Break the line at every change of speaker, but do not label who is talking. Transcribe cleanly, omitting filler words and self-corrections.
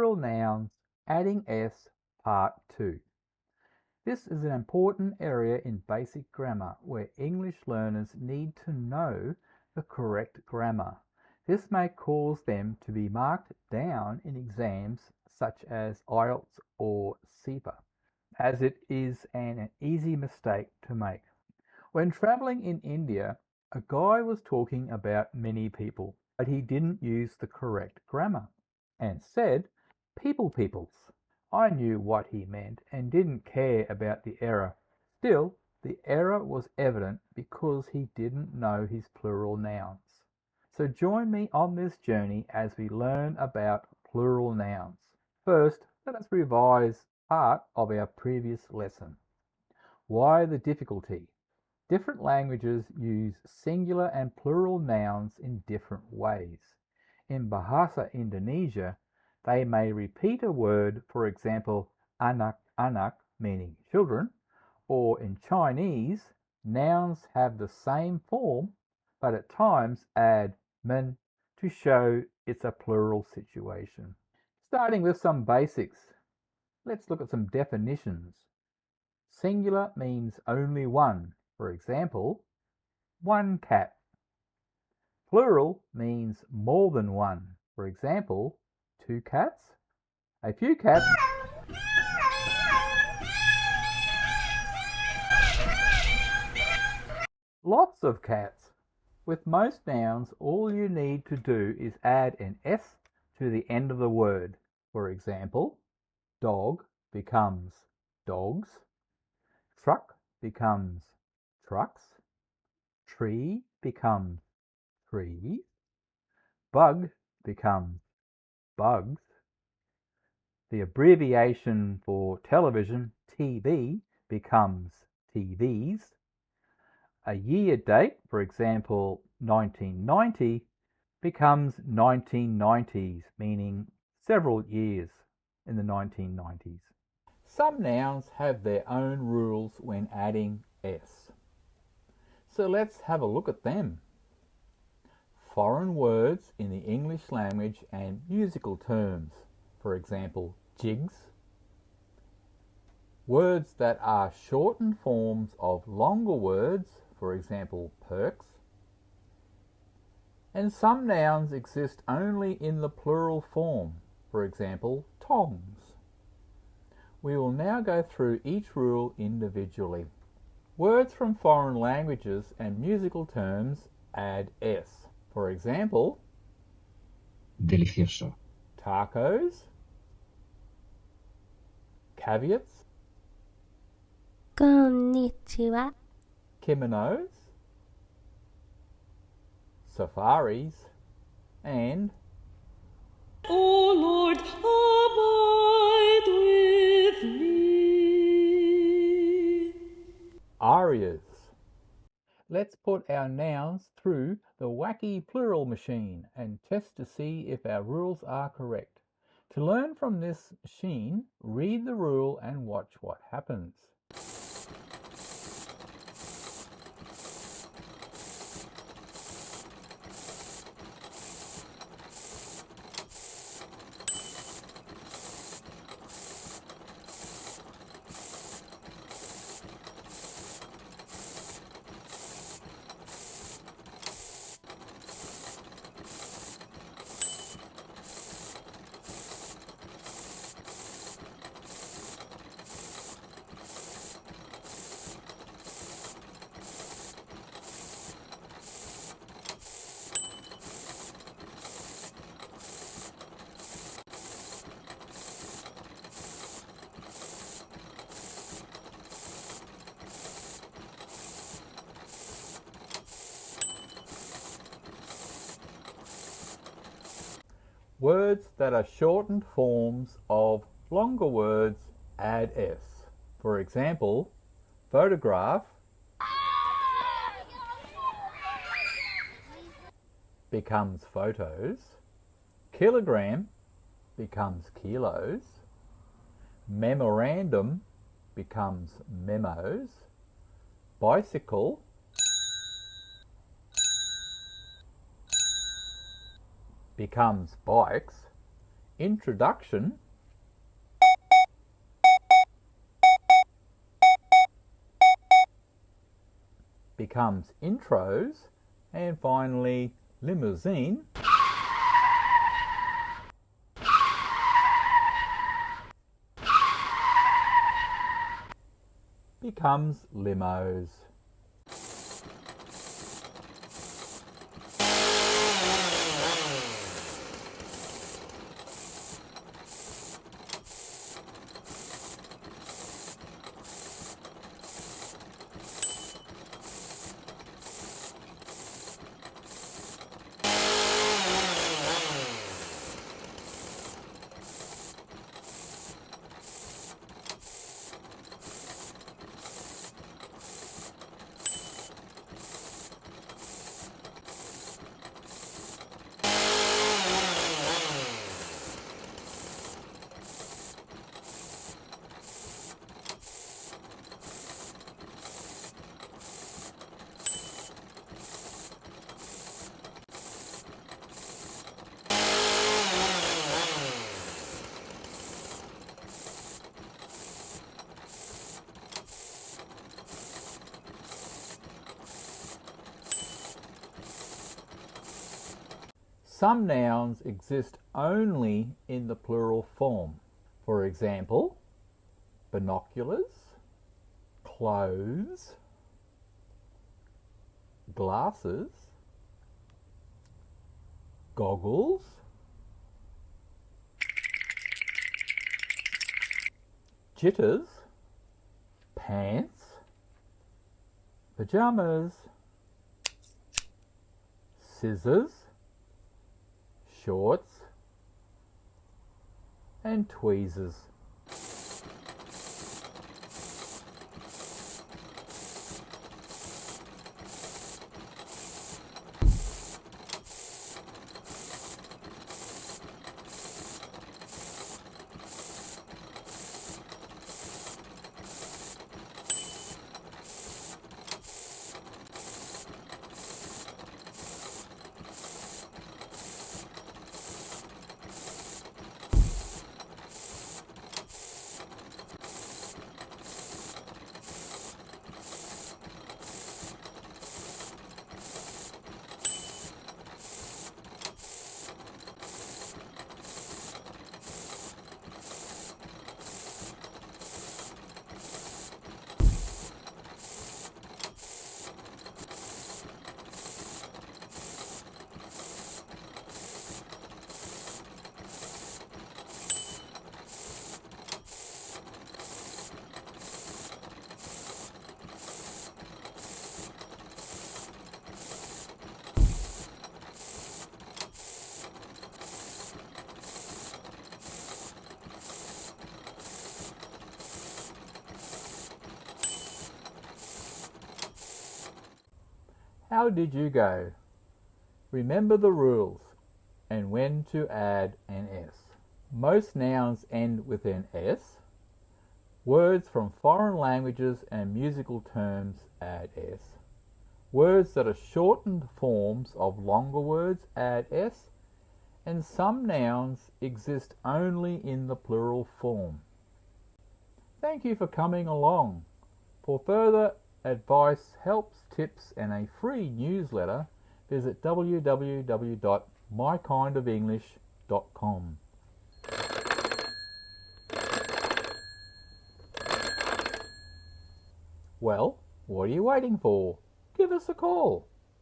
Plural nouns, adding s, part 2. This is an important area in basic grammar where English learners need to know the correct grammar. This may cause them to be marked down in exams such as IELTS or CEPA, as it is an easy mistake to make. When traveling in India, a guy was talking about many people, but he didn't use the correct grammar and said peoples. I knew what he meant and didn't care about the error. Still, the error was evident because he didn't know his plural nouns. So join me on this journey as we learn about plural nouns. First, let us revise part of our previous lesson. Why the difficulty? Different languages use singular and plural nouns in different ways. In Bahasa Indonesia, they may repeat a word, for example, anak-anak, meaning children, or in Chinese, nouns have the same form, but at times add men to show it's a plural situation. Starting with some basics, let's look at some definitions. Singular means only one. For example, one cat. Plural means more than one. For example, two cats, a few cats, lots of cats. With most nouns, all you need to do is add an S to the end of the word. For example, dog becomes dogs, truck becomes trucks, tree becomes trees, bug becomes bugs. The abbreviation for television, TV, becomes TVs. A year date, for example, 1990, becomes 1990s, meaning several years in the 1990s. Some nouns have their own rules when adding s. So let's have a look at them. Foreign words in the English language and musical terms, for example, jigs. Words that are shortened forms of longer words, for example, perks. And some nouns exist only in the plural form, for example, tongs. We will now go through each rule individually. Words from foreign languages and musical terms add s. For example,
delicioso,
tacos, caveats,
konnichiwa,
kimonos, safaris, and
O Lord, abide with me.
arias. Let's put our nouns through the wacky plural machine and test to see if our rules are correct. To learn from this machine, read the rule and watch what happens. Words that are shortened forms of longer words add s. For example, photograph becomes photos, kilogram becomes kilos, memorandum becomes memos, bicycle becomes bikes, introduction becomes intros, and finally limousine becomes limos. Some nouns exist only in the plural form. For example, binoculars, clothes, glasses, goggles, jitters, pants, pajamas, scissors, shorts, and tweezers. How did you go? Remember the rules and when to add an S. Most nouns end with an S. Words from foreign languages and musical terms add S. Words that are shortened forms of longer words add S. And some nouns exist only in the plural form. Thank you for coming along. For further advice, helps, tips, and a free newsletter, visit www.mykindofenglish.com. Well, what are you waiting for? Give us a call.